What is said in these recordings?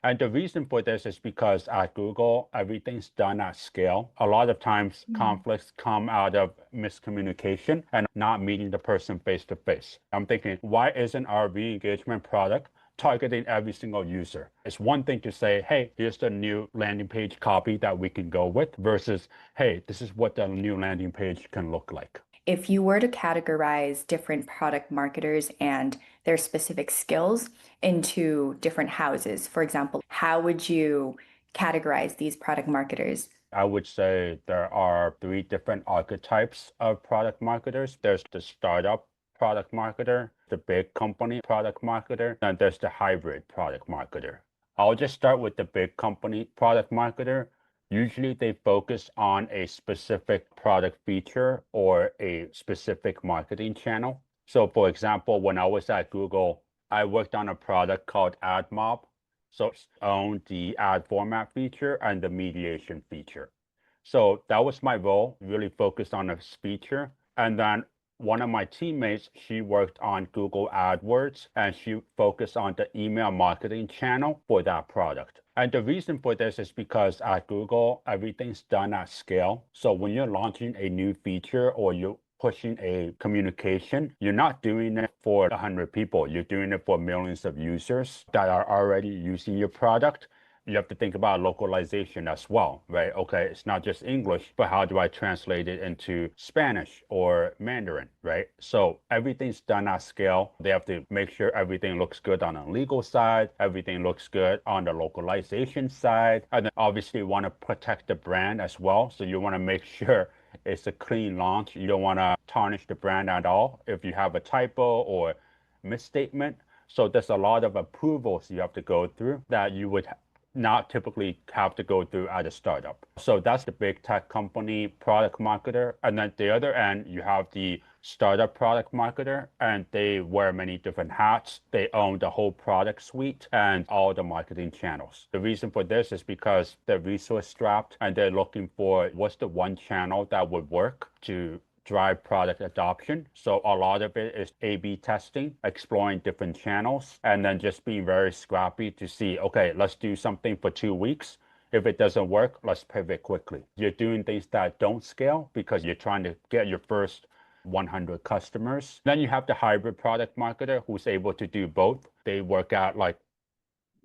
And the reason for this is because at Google, everything's done at scale. A lot of times conflicts come out of miscommunication and not meeting the person face to face. I'm thinking, why isn't our re-engagement product targeting every single user? It's one thing to say, hey, here's the new landing page copy that we can go with versus, hey, this is what the new landing page can look like. If you were to categorize different product marketers and their specific skills into different houses, for example, how would you categorize these product marketers? I would say there are three different archetypes of product marketers. There's the startup product marketer, the big company product marketer, and there's the hybrid product marketer. I'll just start with the big company product marketer. Usually they focus on a specific product feature or a specific marketing channel. So for example, when I was at Google, I worked on a product called AdMob. So it's owned the ad format feature and the mediation feature. So that was my role, really focused on this feature. And then one of my teammates, she worked on Google AdWords and she focused on the email marketing channel for that product. And the reason for this is because at Google, everything's done at scale. So when you're launching a new feature or you're pushing a communication, you're not doing it for 100 people. You're doing it for millions of users that are already using your product. You have to think about localization as well, right? Okay, it's not just English, but how do I translate it into Spanish or Mandarin, right? So everything's done at scale. They have to make sure everything looks good on the legal side, everything looks good on the localization side, and then obviously you want to protect the brand as well. So you want to make sure it's a clean launch. You don't want to tarnish the brand at all if you have a typo or misstatement. So there's a lot of approvals you have to go through that you would not typically have to go through at a startup. So that's the big tech company product marketer. And then the other end, you have the startup product marketer, and they wear many different hats. They own the whole product suite and all the marketing channels. The reason for this is because they're resource strapped and they're looking for what's the one channel that would work to drive product adoption. So a lot of it is A/B testing, exploring different channels, and then just being very scrappy to see, okay, let's do something for 2 weeks. If it doesn't work, let's pivot quickly. You're doing things that don't scale because you're trying to get your first 100 customers. Then you have the hybrid product marketer who's able to do both. They work at like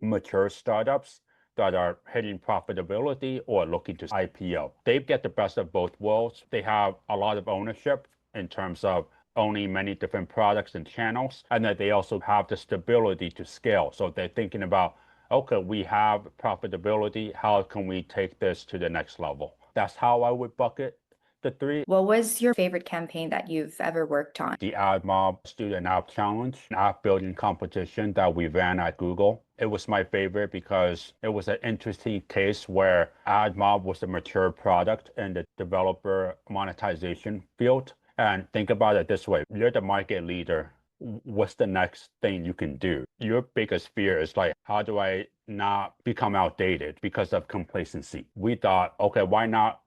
mature startups that are hitting profitability or looking to IPO. They get the best of both worlds. They have a lot of ownership in terms of owning many different products and channels, and that they also have the stability to scale. So they're thinking about, okay, we have profitability. How can we take this to the next level? That's how I would bucket the three. What was your favorite campaign that you've ever worked on? The AdMob Student App Challenge, an app building competition that we ran at Google. It was my favorite because it was an interesting case where AdMob was a mature product in the developer monetization field. And think about it this way, you're the market leader. What's the next thing you can do? Your biggest fear is like, how do I not become outdated because of complacency? We thought, okay, why not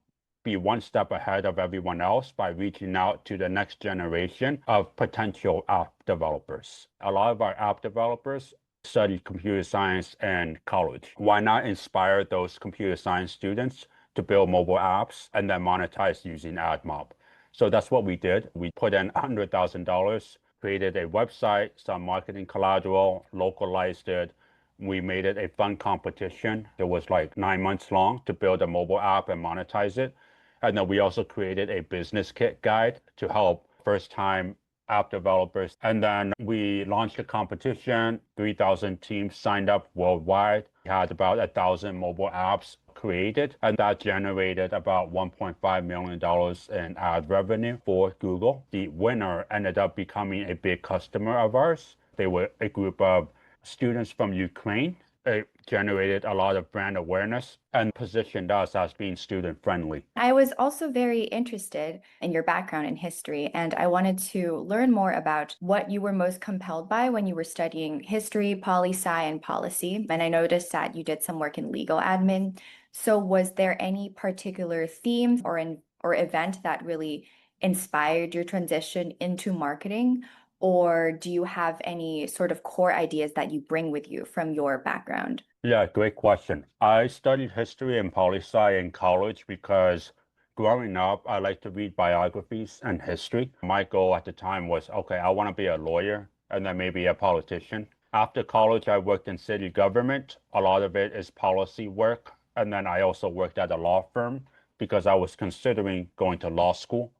be one step ahead of everyone else by reaching out to the next generation of potential app developers. A lot of our app developers studied computer science in college. Why not inspire those computer science students to build mobile apps and then monetize using AdMob? So that's what we did. We put in $100,000, created a website, some marketing collateral, localized it. We made it a fun competition. It was like 9 months long to build a mobile app and monetize it. And then we also created a business kit guide to help first-time app developers. And then we launched a competition. 3,000 teams signed up worldwide. We had about 1,000 mobile apps created, and that generated about $1.5 million in ad revenue for Google. The winner ended up becoming a big customer of ours. They were a group of students from Ukraine. It generated a lot of brand awareness and positioned us as being student friendly. I was also very interested in your background in history, and I wanted to learn more about what you were most compelled by when you were studying history, poli-sci, and policy. And I noticed that you did some work in legal admin. So was there any particular theme or event that really inspired your transition into marketing? Or do you have any sort of core ideas that you bring with you from your background? Yeah, great question. I studied history and poli-sci in college because growing up, I like to read biographies and history. My goal at the time was, okay, I want to be a lawyer and then maybe a politician. After college, I worked in city government. A lot of it is policy work. And then I also worked at a law firm because I was considering going to law school.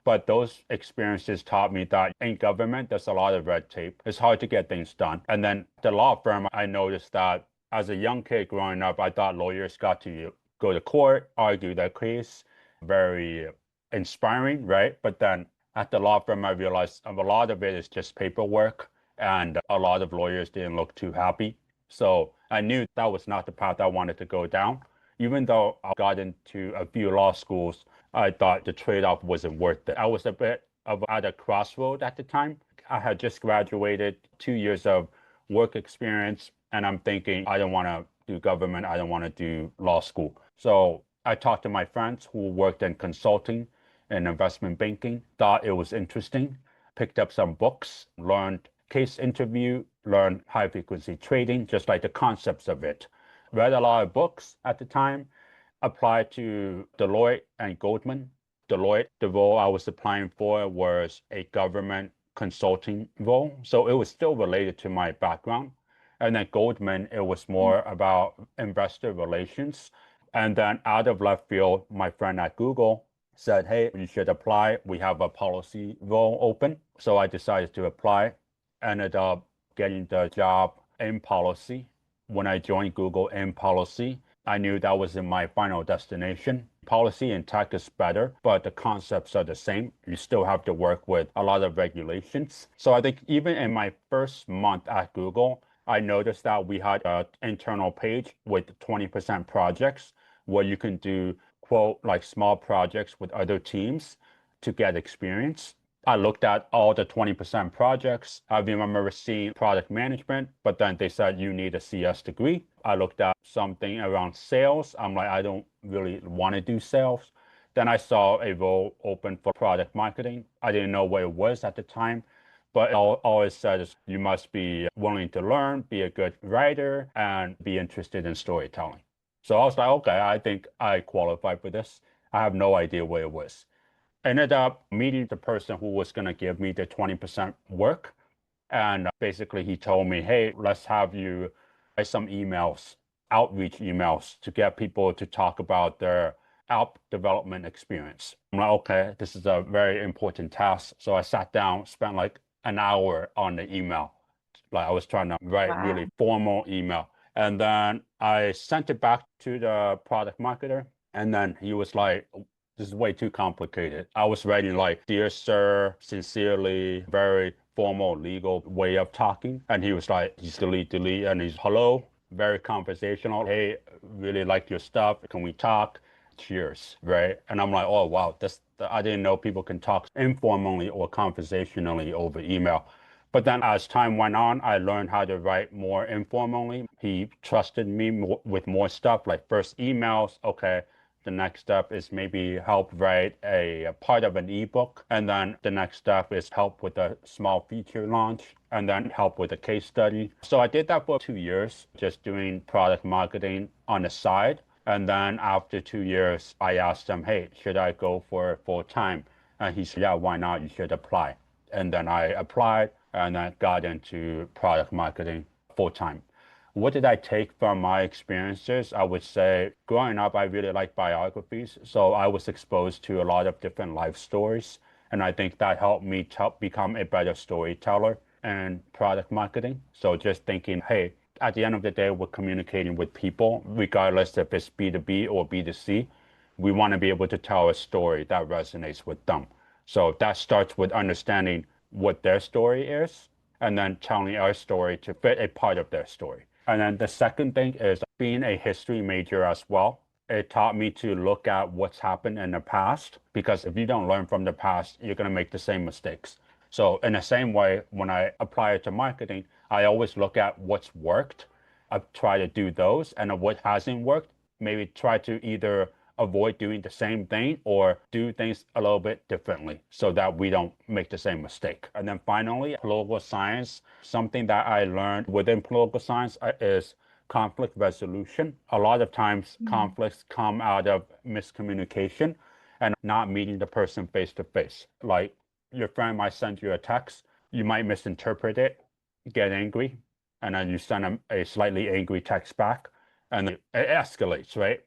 But those experiences taught me that in government, there's a lot of red tape. It's hard to get things done. And then the law firm, I noticed that as a young kid growing up, I thought lawyers got to go to court, argue their case, very inspiring, right? But then at the law firm, I realized a lot of it is just paperwork, and a lot of lawyers didn't look too happy. So I knew that was not the path I wanted to go down. Even though I got into a few law schools, I thought the trade-off wasn't worth it. I was a bit of at a crossroad at the time. I had just graduated, 2 years of work experience, and I'm thinking, I don't want to do government. I don't want to do law school. So I talked to my friends who worked in consulting and investment banking, thought it was interesting, picked up some books, learned case interview, learned high frequency trading, just like the concepts of it. Read a lot of books at the time, applied to Deloitte and Goldman. Deloitte, the role I was applying for was a government consulting role. So it was still related to my background. And then Goldman, it was more about investor relations. And then out of left field, my friend at Google said, hey, you should apply. We have a policy role open. So I decided to apply, ended up getting the job in policy. When I joined Google in policy, I knew that wasn't my final destination. Policy in tech is better, but the concepts are the same. You still have to work with a lot of regulations. So I think even in my first month at Google, I noticed that we had an internal page with 20% projects where you can do, quote, like small projects with other teams to get experience. I looked at all the 20% projects. I remember seeing product management, but then they said you need a CS degree. I looked at something around sales. I'm like, I don't really want to do sales. Then I saw a role open for product marketing. I didn't know what it was at the time, but all it said is you must be willing to learn, be a good writer, and be interested in storytelling. So I was like, okay, I think I qualify for this. I have no idea what it was. Ended up meeting the person who was going to give me the 20% work. And basically, he told me, hey, let's have you write some emails, outreach emails to get people to talk about their app development experience. I'm like, okay, this is a very important task. So I sat down, spent like an hour on the email. Like I was trying to write Wow. really formal email. And then I sent it back to the product marketer. And then he was like, this is way too complicated. I was writing like, dear sir, sincerely, very formal legal way of talking. And he was like, he's delete, and he's hello, very conversational. Hey, really like your stuff. Can we talk? Cheers, right? And I'm like, oh wow, I didn't know people can talk informally or conversationally over email. But then as time went on, I learned how to write more informally. He trusted me with more stuff like first emails. Okay, the next step is maybe help write a part of an ebook. And then the next step is help with a small feature launch and then help with a case study. So I did that for 2 years, just doing product marketing on the side. And then after 2 years, I asked him, hey, should I go for full time? And he said, yeah, why not? You should apply. And then I applied and I got into product marketing full time. What did I take from my experiences? I would say growing up, I really like biographies. So I was exposed to a lot of different life stories. And I think that helped me to become a better storyteller and product marketing. So just thinking, hey, at the end of the day, we're communicating with people, regardless if it's B2B or B2C. We want to be able to tell a story that resonates with them. So that starts with understanding what their story is and then telling our story to fit a part of their story. And then the second thing is being a history major as well. It taught me to look at what's happened in the past because if you don't learn from the past, you're going to make the same mistakes. So in the same way, when I apply it to marketing, I always look at what's worked. I try to do those, and what hasn't worked, maybe try to either avoid doing the same thing or do things a little bit differently so that we don't make the same mistake. And then finally, political science, something that I learned within political science is conflict resolution. A lot of times conflicts come out of miscommunication and not meeting the person face to face. Like your friend might send you a text, you might misinterpret it, get angry, and then you send a slightly angry text back, and it escalates, right?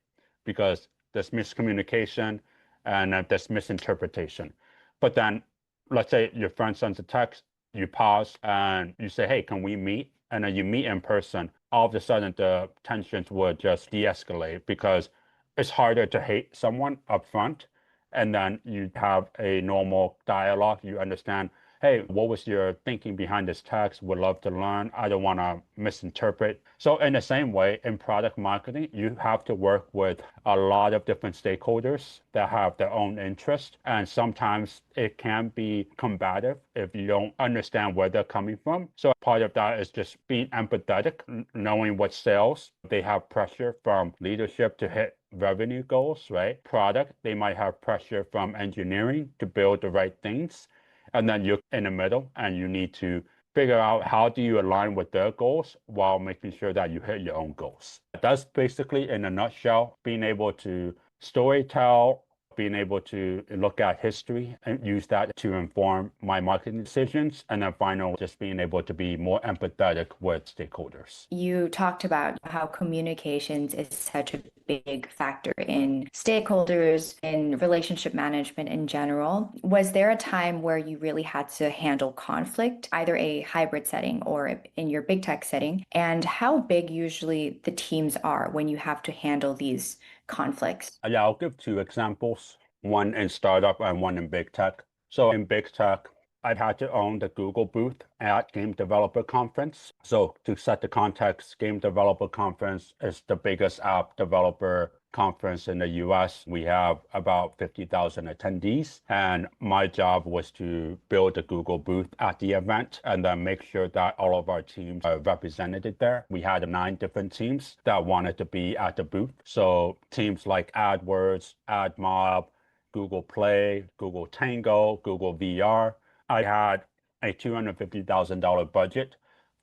Because there's miscommunication and there's misinterpretation. But then, let's say your friend sends a text, you pause and you say, hey, can we meet? And then you meet in person. All of a sudden, the tensions would just de escalate because it's harder to hate someone up front. And then you have a normal dialogue. You understand, hey, what was your thinking behind this text? Would love to learn. I don't want to misinterpret. So in the same way, in product marketing, you have to work with a lot of different stakeholders that have their own interest. And sometimes it can be combative if you don't understand where they're coming from. So part of that is just being empathetic, knowing what sales, they have pressure from leadership to hit revenue goals, right? Product, they might have pressure from engineering to build the right things. And then you're in the middle and you need to figure out how do you align with their goals while making sure that you hit your own goals. That's basically, in a nutshell, being able to storytell, being able to look at history and use that to inform my marketing decisions. And then finally, just being able to be more empathetic with stakeholders. You talked about how communications is such a big factor in stakeholders, in relationship management in general. Was there a time where you really had to handle conflict, either a hybrid setting or in your big tech setting? And how big usually the teams are when you have to handle these conflicts? Yeah, I'll give two examples, one in startup and one in big tech. So in big tech, I've had to own the Google booth at Game Developer Conference. So to set the context, Game Developer Conference is the biggest app developer conference in the US. We have about 50,000 attendees, and my job was to build the Google booth at the event and then make sure that all of our teams are represented there. We had 9 different teams that wanted to be at the booth. So teams like AdWords, AdMob, Google Play, Google Tango, Google VR. I had a $250,000 budget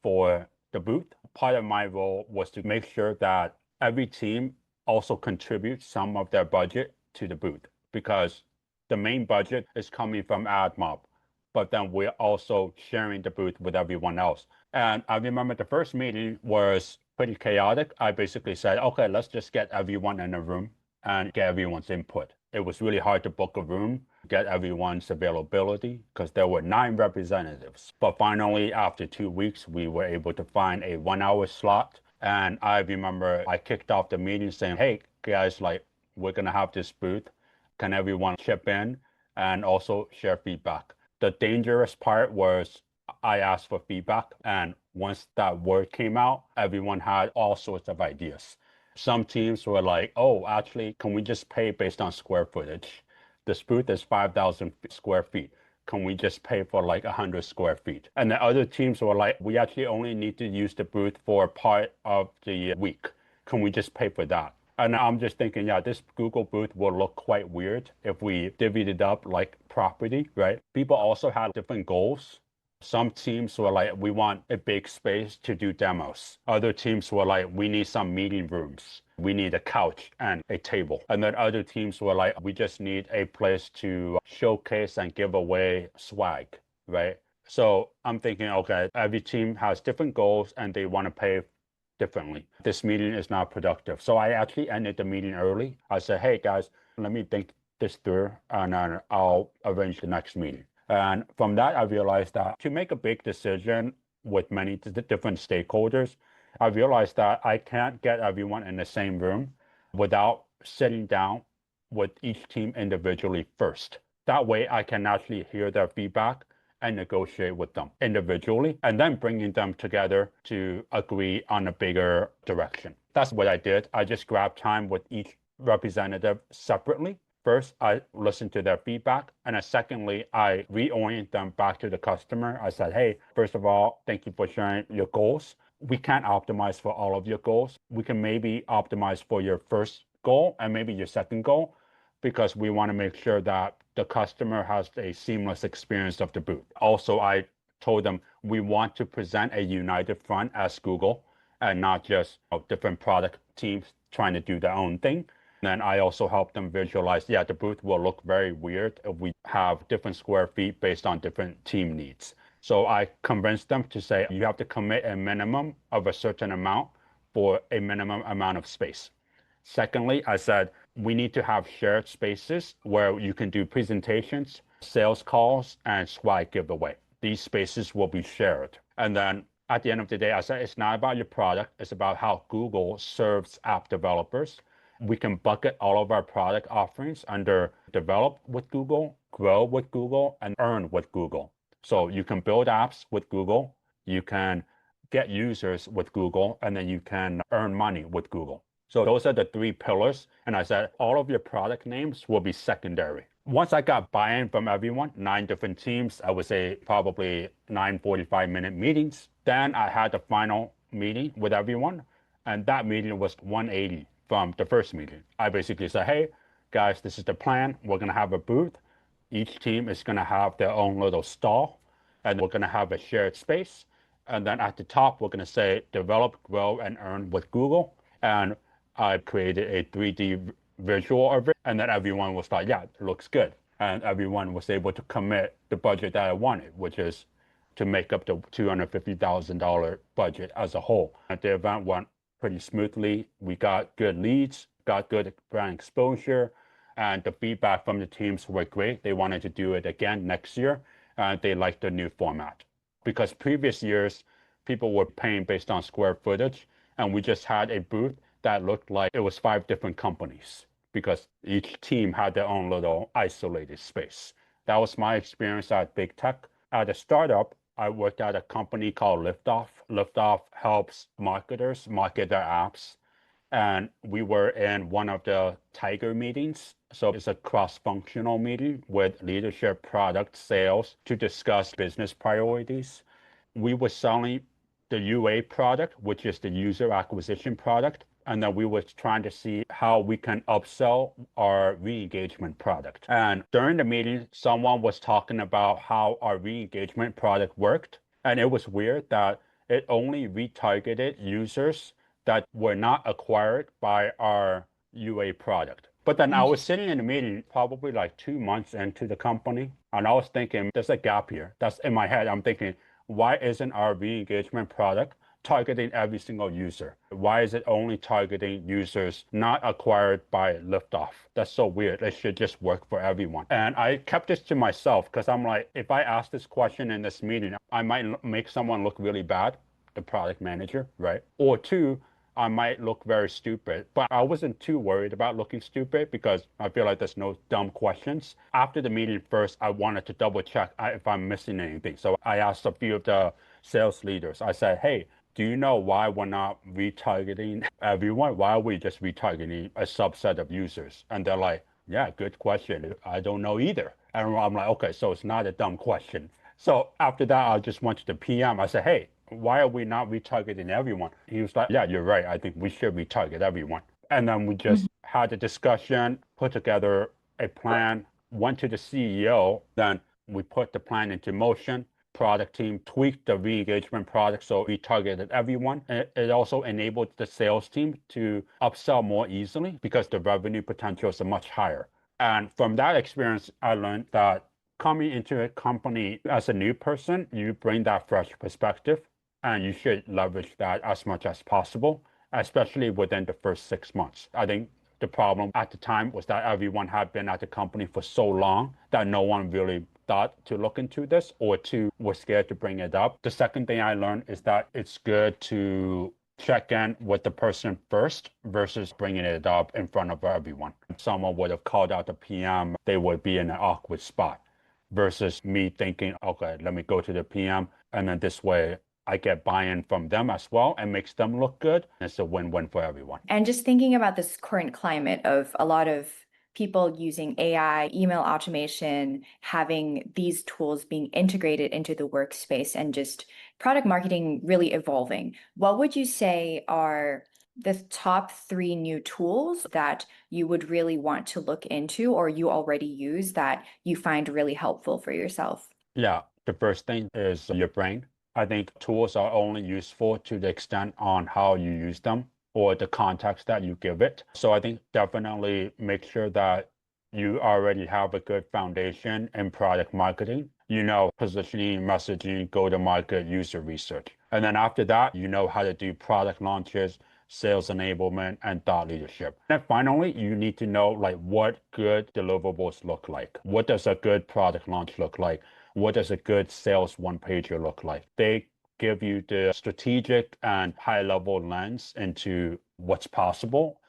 for the booth. Part of my role was to make sure that every team also contributes some of their budget to the booth, because the main budget is coming from AdMob, but then we're also sharing the booth with everyone else. And I remember the first meeting was pretty chaotic. I basically said, okay, let's just get everyone in a room and get everyone's input. It was really hard to book a room, get everyone's availability, because there were 9 representatives. But finally, after 2 weeks, we were able to find a 1-hour slot. And I remember I kicked off the meeting saying, hey, guys, like, we're going to have this booth. Can everyone chip in and also share feedback? The dangerous part was I asked for feedback. And once that word came out, everyone had all sorts of ideas. Some teams were like, oh, actually, can we just pay based on square footage? This booth is 5,000 square feet. Can we just pay for like 100 square feet? And the other teams were like, we actually only need to use the booth for part of the week. Can we just pay for that? And I'm just thinking, yeah, this Google booth will look quite weird if we divvied it up like property, right? People also had different goals. Some teams were like, we want a big space to do demos. Other teams were like, we need some meeting rooms. We need a couch and a table. And then other teams were like, we just need a place to showcase and give away swag, right? So I'm thinking, okay, every team has different goals and they want to pay differently. This meeting is not productive. So I actually ended the meeting early. I said, hey guys, let me think this through and then I'll arrange the next meeting. And from that, I realized that to make a big decision with many different stakeholders, I realized that I can't get everyone in the same room without sitting down with each team individually first. That way, I can actually hear their feedback and negotiate with them individually, and then bringing them together to agree on a bigger direction. That's what I did. I just grabbed time with each representative separately. First, I listened to their feedback. And then secondly, I reorient them back to the customer. I said, hey, first of all, thank you for sharing your goals. We can't optimize for all of your goals. We can maybe optimize for your first goal and maybe your second goal, because we want to make sure that the customer has a seamless experience of the booth. Also, I told them we want to present a united front as Google, and not just different product teams trying to do their own thing. And then I also help them visualize, yeah, the booth will look very weird if we have different square feet based on different team needs. So I convince them to say you have to commit a minimum of a certain amount for a minimum amount of space. Secondly, I said we need to have shared spaces where you can do presentations, sales calls, and swag giveaway. These spaces will be shared. And then at the end of the day, I said it's not about your product, it's about how Google serves app developers. We can bucket all of our product offerings under develop with Google, grow with Google, and earn with Google. So you can build apps with Google, you can get users with Google, and then you can earn money with Google. So those are the three pillars. And I said all of your product names will be secondary. Once I got buy-in from everyone, 9 different teams, I would say probably 9 45-minute meetings. Then I had the final meeting with everyone. And that meeting was 180 from the first meeting. I basically said, hey, guys, this is the plan. We're going to have a booth. Each team is going to have their own little stall. And we're going to have a shared space. And then at the top, we're going to say develop, grow, and earn with Google. And I created a 3D visual of it, and then everyone was like, yeah, it looks good. And everyone was able to commit the budget that I wanted, which is to make up the $250,000 budget as a whole. And the event went pretty smoothly. We got good leads, got good brand exposure, and the feedback from the teams were great. They wanted to do it again next year, and they liked the new format. Because previous years, people were paying based on square footage, and we just had a booth that looked like it was 5 different companies because each team had their own little isolated space. That was my experience at Big Tech. At a startup, I worked at a company called Liftoff. Liftoff helps marketers market their apps. And we were in one of the Tiger meetings. So it's a cross-functional meeting with leadership, product, sales to discuss business priorities. We were selling the UA product, which is the user acquisition product. And then we were trying to see how we can upsell our re-engagement product. And during the meeting, someone was talking about how our re-engagement product worked. And it was weird that it only retargeted users that were not acquired by our UA product. But then I was sitting in the meeting probably like 2 months into the company, and I was thinking, there's a gap here. That's in my head. I'm thinking, why isn't our re-engagement product targeting every single user? Why is it only targeting users not acquired by Liftoff? That's so weird. It should just work for everyone. And I kept this to myself because I'm like, if I ask this question in this meeting, I might make someone look really bad, the product manager, right? Or two, I might look very stupid, but I wasn't too worried about looking stupid because I feel like there's no dumb questions. After the meeting first, I wanted to double check if I'm missing anything. So I asked a few of the sales leaders. I said, hey, do you know why we're not retargeting everyone? Why are we just retargeting a subset of users? And they're like, yeah, good question. I don't know either. And I'm like, okay, so it's not a dumb question. So after that, I just went to the PM. I said, hey, why are we not retargeting everyone? He was like, yeah, you're right. I think we should retarget everyone. And then we just had a discussion, put together a plan, went to the CEO. Then we put the plan into motion. Product team tweaked the re-engagement product so we targeted everyone. It also enabled the sales team to upsell more easily because the revenue potential is much higher. And from that experience, I learned that coming into a company as a new person, you bring that fresh perspective and you should leverage that as much as possible, especially within the first 6 months. I think the problem at the time was that everyone had been at the company for so long that no one really thought to look into this, or two, were scared to bring it up. The second thing I learned is that it's good to check in with the person first versus bringing it up in front of everyone. If someone would have called out the PM, they would be in an awkward spot versus me thinking, okay, let me go to the PM. And then this way I get buy-in from them as well and makes them look good. It's a win-win for everyone. And just thinking about this current climate of a lot of people using AI, email automation, having these tools being integrated into the workspace and just product marketing really evolving, what would you say are the top 3 new tools that you would really want to look into or you already use that you find really helpful for yourself? Yeah, the first thing is your brain. I think tools are only useful to the extent on how you use them or the context that you give it. So I think definitely make sure that you already have a good foundation in product marketing. You know, positioning, messaging, go-to-market, user research. And then after that, you know how to do product launches, sales enablement, and thought leadership. And finally, you need to know like what good deliverables look like. What does a good product launch look like? What does a good sales one-pager look like? They give you the strategic and high-level lens into what's possible.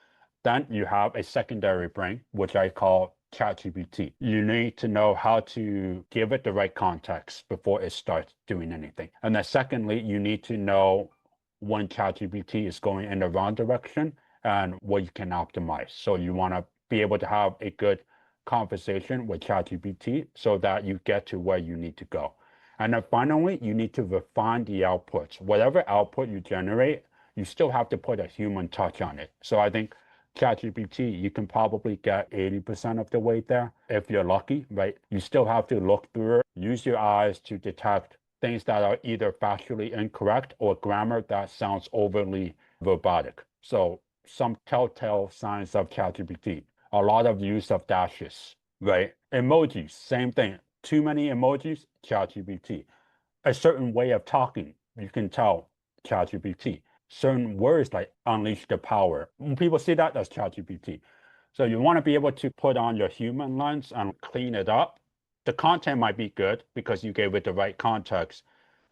Then you have a secondary brain, which I call ChatGPT. You need to know how to give it the right context before it starts doing anything. And then secondly, you need to know when ChatGPT is going in the wrong direction and what you can optimize. So you want to be able to have a good conversation with ChatGPT so that you get to where you need to go. And then finally, you need to refine the outputs. Whatever output you generate, you still have to put a human touch on it. So I think ChatGPT, you can probably get 80% of the way there if you're lucky, right? You still have to look through it, use your eyes to detect things that are either factually incorrect or grammar that sounds overly robotic. So some telltale signs of ChatGPT, a lot of use of dashes, right? Emojis, same thing. Too many emojis, ChatGPT. A certain way of talking, you can tell ChatGPT. Certain words like unleash the power. When people see that, that's ChatGPT. So you want to be able to put on your human lens and clean it up. The content might be good because you gave it the right context.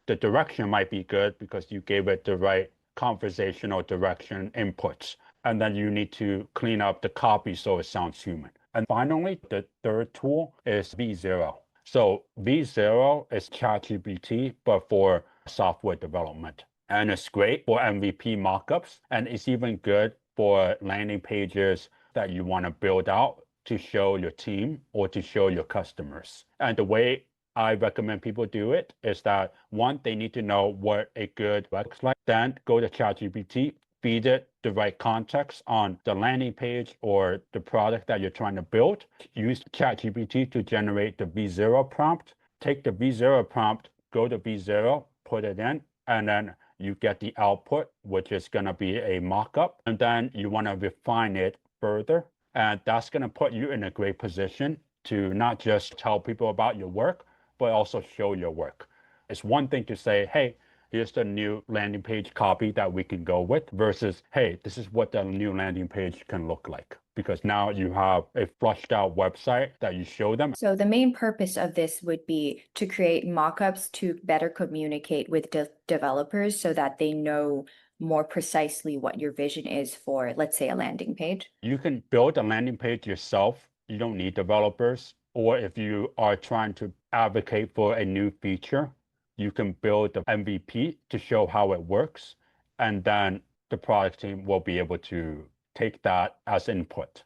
The direction might be good because you gave it the right conversational direction inputs. And then you need to clean up the copy so it sounds human. And finally, the third tool is V0. So V0 is ChatGPT, but for software development. And it's great for MVP mockups, and it's even good for landing pages that you want to build out to show your team or to show your customers. And the way I recommend people do it is that one, they need to know what a good looks like. Then go to ChatGPT, feed it the right context on the landing page or the product that you're trying to build. Use ChatGPT to generate the V0 prompt. Take the V0 prompt, go to V0, put it in, and then you get the output, which is going to be a mockup. And then you want to refine it further. And that's going to put you in a great position to not just tell people about your work, but also show your work. It's one thing to say, hey, here's the new landing page copy that we can go with versus, hey, this is what the new landing page can look like. Because now you have a flushed out website that you show them. So the main purpose of this would be to create mockups to better communicate with developers so that they know more precisely what your vision is for, let's say, a landing page. You can build a landing page yourself. You don't need developers. Or if you are trying to advocate for a new feature, you can build the MVP to show how it works. And then the product team will be able to take that as input.